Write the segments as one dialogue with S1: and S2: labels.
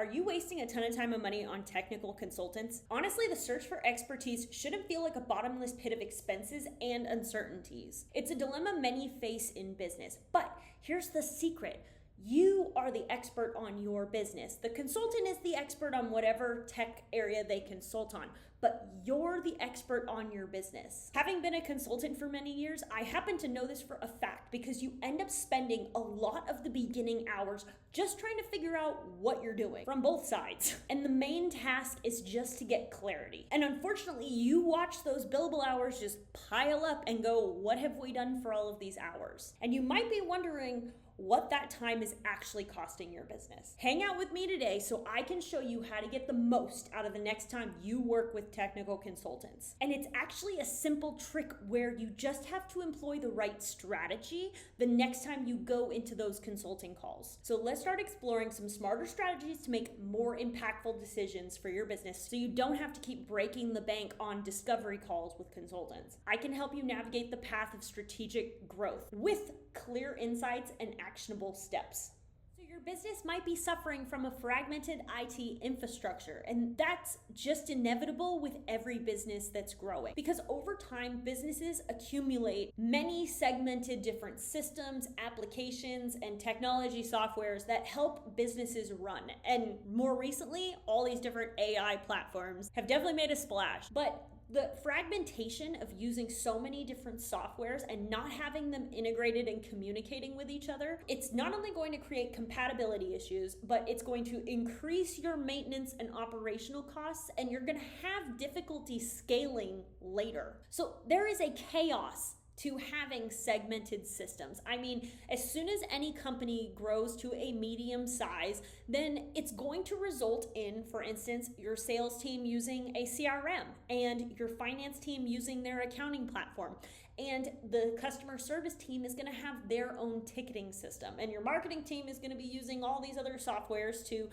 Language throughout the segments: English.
S1: Are you wasting a ton of time and money on technical consultants? Honestly, the search for expertise shouldn't feel like a bottomless pit of expenses and uncertainties. It's a dilemma many face in business, but here's the secret. You are the expert on your business. The consultant is the expert on whatever tech area they consult on, but you're the expert on your business. Having been a consultant for many years, I happen to know this for a fact because you end up spending a lot of the beginning hours just trying to figure out what you're doing from both sides. And the main task is just to get clarity. And unfortunately, you watch those billable hours just pile up and go, what have we done for all of these hours? And you might be wondering, what that time is actually costing your business. Hang out with me today so I can show you how to get the most out of the next time you work with technical consultants. And it's actually a simple trick where you just have to employ the right strategy the next time you go into those consulting calls. So let's start exploring some smarter strategies to make more impactful decisions for your business so you don't have to keep breaking the bank on discovery calls with consultants. I can help you navigate the path of strategic growth with clear insights and actionable steps. So your business might be suffering from a fragmented IT infrastructure, and that's just inevitable with every business that's growing. Because over time, businesses accumulate many segmented different systems, applications, and technology softwares that help businesses run. And more recently, all these different AI platforms have definitely made a splash. But the fragmentation of using so many different softwares and not having them integrated and communicating with each other, it's not only going to create compatibility issues, but it's going to increase your maintenance and operational costs, and you're going to have difficulty scaling later. So there is a chaos to having segmented systems. I mean, as soon as any company grows to a medium size, then it's going to result in, for instance, your sales team using a CRM and your finance team using their accounting platform. And the customer service team is going to have their own ticketing system. And your marketing team is going to be using all these other softwares to,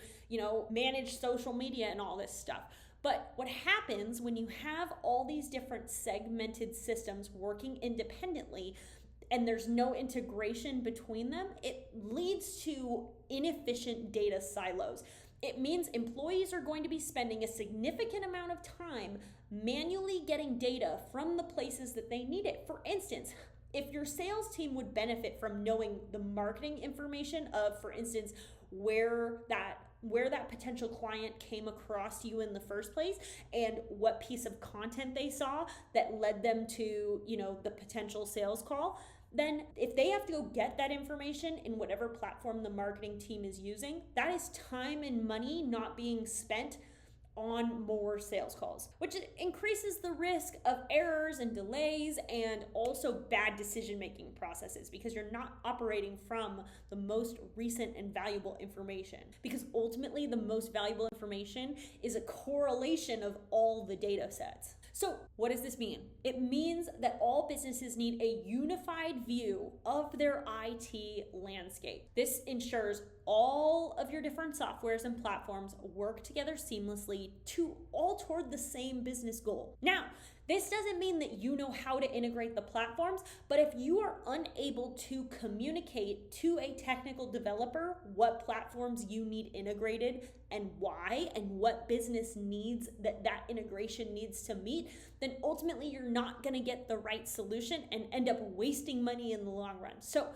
S1: manage social media and all this stuff. But what happens when you have all these different segmented systems working independently and there's no integration between them, it leads to inefficient data silos. It means employees are going to be spending a significant amount of time manually getting data from the places that they need it. For instance, if your sales team would benefit from knowing the marketing information of, for instance, where that potential client came across you in the first place and what piece of content they saw that led them to, the potential sales call, then if they have to go get that information in whatever platform the marketing team is using, that is time and money not being spent on more sales calls, which increases the risk of errors and delays and also bad decision-making processes because you're not operating from the most recent and valuable information. Because ultimately, the most valuable information is a correlation of all the data sets. So what does this mean? It means that all businesses need a unified view of their IT landscape. This ensures all of your different softwares and platforms work together seamlessly to all toward the same business goal. Now, this doesn't mean that you know how to integrate the platforms, but if you are unable to communicate to a technical developer what platforms you need integrated and why, and what business needs that integration needs to meet, then ultimately you're not going to get the right solution and end up wasting money in the long run. So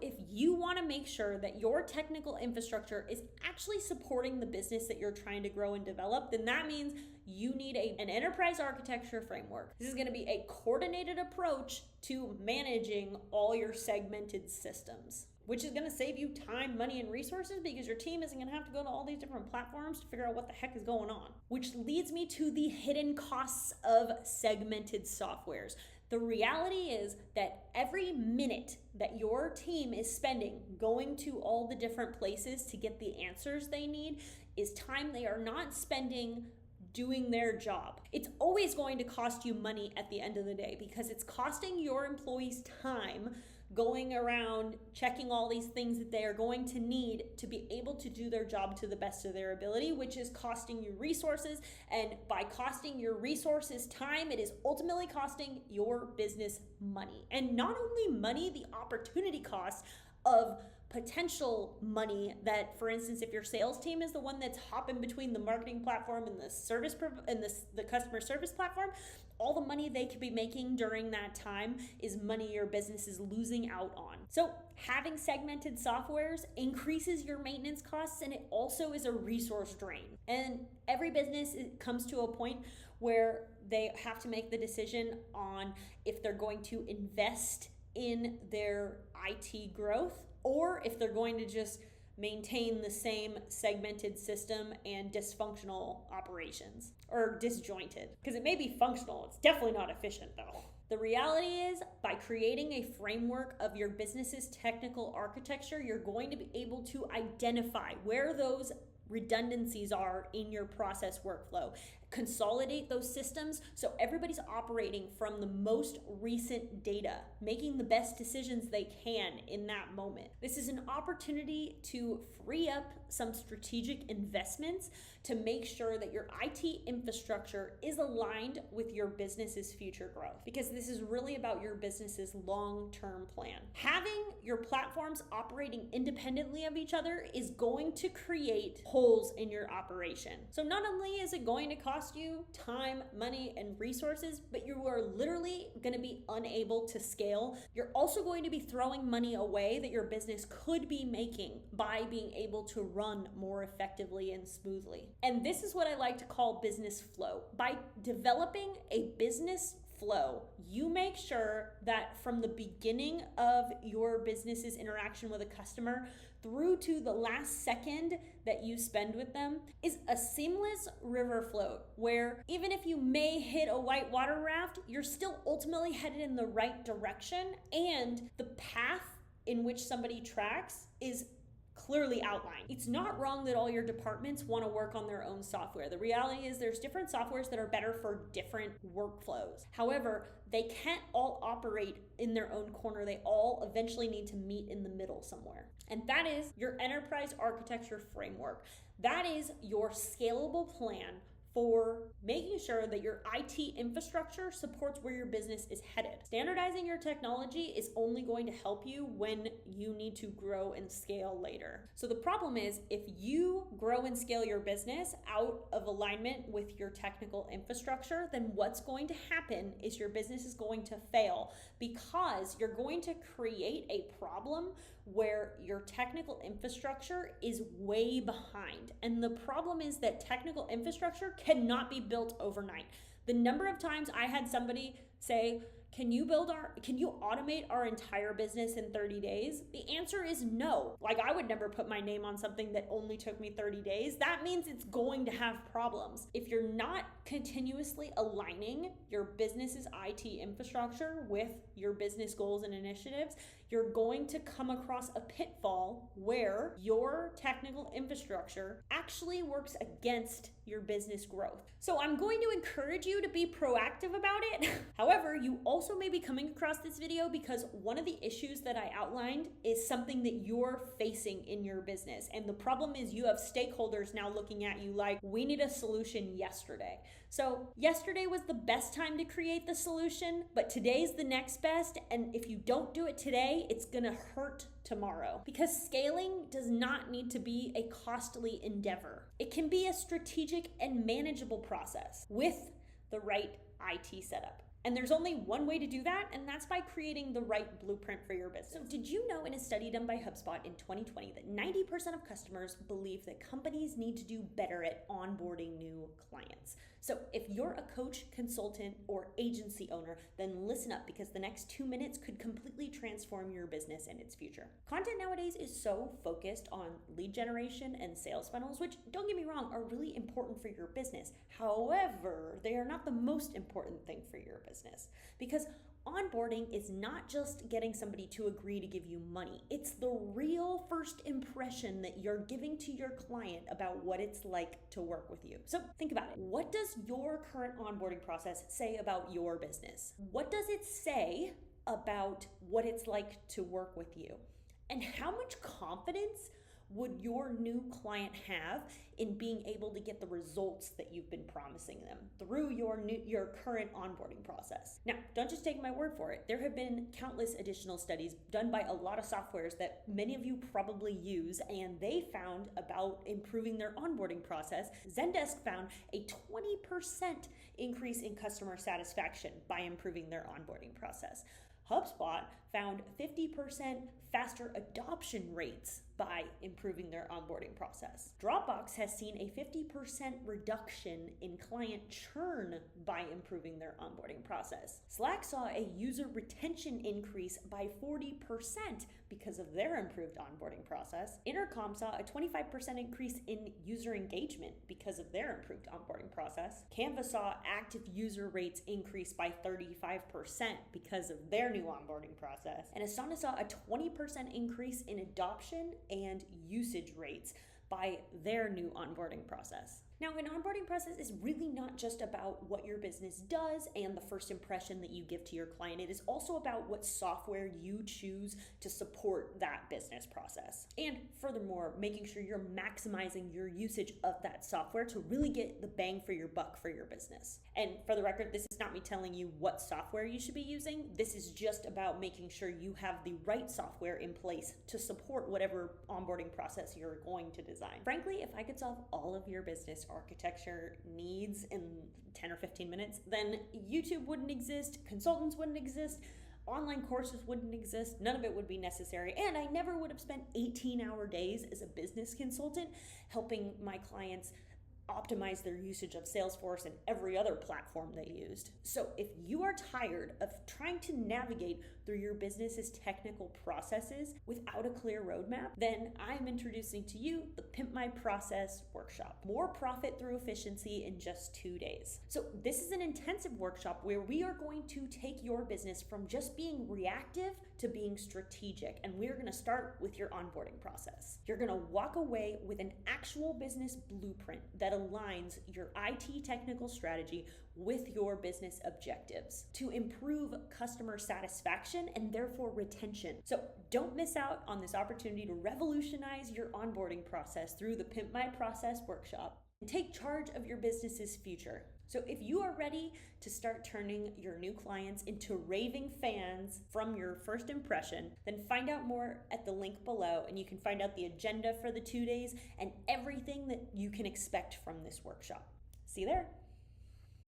S1: if you want to make sure that your technical infrastructure is actually supporting the business that you're trying to grow and develop, then that means you need an enterprise architecture framework. This is going to be a coordinated approach to managing all your segmented systems, which is going to save you time, money, and resources because your team isn't going to have to go to all these different platforms to figure out what the heck is going on. Which leads me to the hidden costs of segmented softwares. The reality is that every minute that your team is spending going to all the different places to get the answers they need is time they are not spending doing their job. It's always going to cost you money at the end of the day because it's costing your employees time going around checking all these things that they are going to need to be able to do their job to the best of their ability, which is costing you resources. And by costing your resources time, it is ultimately costing your business money. And not only money, the opportunity cost of potential money that, for instance, if your sales team is the one that's hopping between the marketing platform and the customer service platform, all the money they could be making during that time is money your business is losing out on. So having segmented softwares increases your maintenance costs, and it also is a resource drain. And every business comes to a point where they have to make the decision on if they're going to invest in their IT growth or if they're going to just maintain the same segmented system and dysfunctional operations, or disjointed, because it may be functional. It's definitely not efficient though. The reality is, by creating a framework of your business's technical architecture, you're going to be able to identify where those redundancies are in your process workflow, consolidate those systems so everybody's operating from the most recent data, making the best decisions they can in that moment. This is an opportunity to free up some strategic investments to make sure that your IT infrastructure is aligned with your business's future growth, because this is really about your business's long-term plan. Having your platforms operating independently of each other is going to create holes in your operation. So not only is it going to cost you time, money, and resources, but you are literally going to be unable to scale. You're also going to be throwing money away that your business could be making by being able to run more effectively and smoothly. And this is what I like to call business flow. By developing a business flow, you make sure that from the beginning of your business's interaction with a customer through to the last second that you spend with them is a seamless river float, where even if you may hit a white water raft, you're still ultimately headed in the right direction, and the path in which somebody tracks is clearly outlined. It's not wrong that all your departments want to work on their own software. The reality is there's different softwares that are better for different workflows. However, they can't all operate in their own corner. They all eventually need to meet in the middle somewhere. And that is your enterprise architecture framework. That is your scalable plan for making sure that your IT infrastructure supports where your business is headed. Standardizing your technology is only going to help you when you need to grow and scale later. So the problem is, if you grow and scale your business out of alignment with your technical infrastructure, then what's going to happen is your business is going to fail, because you're going to create a problem where your technical infrastructure is way behind. And the problem is that technical infrastructure cannot be built overnight. The number of times I had somebody say, can you automate our entire business in 30 days? The answer is no. Like, I would never put my name on something that only took me 30 days. That means it's going to have problems. If you're not continuously aligning your business's IT infrastructure with your business goals and initiatives, you're going to come across a pitfall where your technical infrastructure actually works against your business growth. So I'm going to encourage you to be proactive about it. However, you also may be coming across this video because one of the issues that I outlined is something that you're facing in your business. And the problem is you have stakeholders now looking at you like, we need a solution yesterday. So yesterday was the best time to create the solution, but today's the next best. And if you don't do it today, it's gonna hurt tomorrow. Because scaling does not need to be a costly endeavor. It can be a strategic and manageable process with the right IT setup. And there's only one way to do that, and that's by creating the right blueprint for your business. So did you know, in a study done by HubSpot in 2020, that 90% of customers believe that companies need to do better at onboarding new clients? So if you're a coach, consultant, or agency owner, then listen up, because the next 2 minutes could completely transform your business and its future. Content nowadays is so focused on lead generation and sales funnels, which, don't get me wrong, are really important for your business. However, they are not the most important thing for your business, because onboarding is not just getting somebody to agree to give you money. It's the real first impression that you're giving to your client about what it's like to work with you. So think about it. What does your current onboarding process say about your business? What does it say about what it's like to work with you? And how much confidence would your new client have in being able to get the results that you've been promising them through your current onboarding process? Now, don't just take my word for it. There have been countless additional studies done by a lot of softwares that many of you probably use, and they found about improving their onboarding process. Zendesk found a 20% increase in customer satisfaction by improving their onboarding process. HubSpot found 50% faster adoption rates by improving their onboarding process. Dropbox has seen a 50% reduction in client churn by improving their onboarding process. Slack saw a user retention increase by 40% because of their improved onboarding process. Intercom saw a 25% increase in user engagement because of their improved onboarding process. Canva saw active user rates increase by 35% because of their new onboarding process. And Asana saw a 20% increase in adoption and usage rates by their new onboarding process. Now, an onboarding process is really not just about what your business does and the first impression that you give to your client. It is also about what software you choose to support that business process. And furthermore, making sure you're maximizing your usage of that software to really get the bang for your buck for your business. And for the record, this is not me telling you what software you should be using. This is just about making sure you have the right software in place to support whatever onboarding process you're going to design. Frankly, if I could solve all of your business architecture needs in 10 or 15 minutes, then YouTube wouldn't exist, consultants wouldn't exist, online courses wouldn't exist, none of it would be necessary, and I never would have spent 18-hour days as a business consultant helping my clients optimize their usage of Salesforce and every other platform they used. So if you are tired of trying to navigate through your business's technical processes without a clear roadmap, then I'm introducing to you the Pimp My Process workshop. More profit through efficiency in just 2 days. So this is an intensive workshop where we are going to take your business from just being reactive to being strategic. And we're going to start with your onboarding process. You're going to walk away with an actual business blueprint that aligns your IT technical strategy with your business objectives to improve customer satisfaction and therefore retention. So don't miss out on this opportunity to revolutionize your onboarding process through the Pimp My Process workshop and take charge of your business's future. So if you are ready to start turning your new clients into raving fans from your first impression, then find out more at the link below, and you can find out the agenda for the 2 days and everything that you can expect from this workshop. See you there.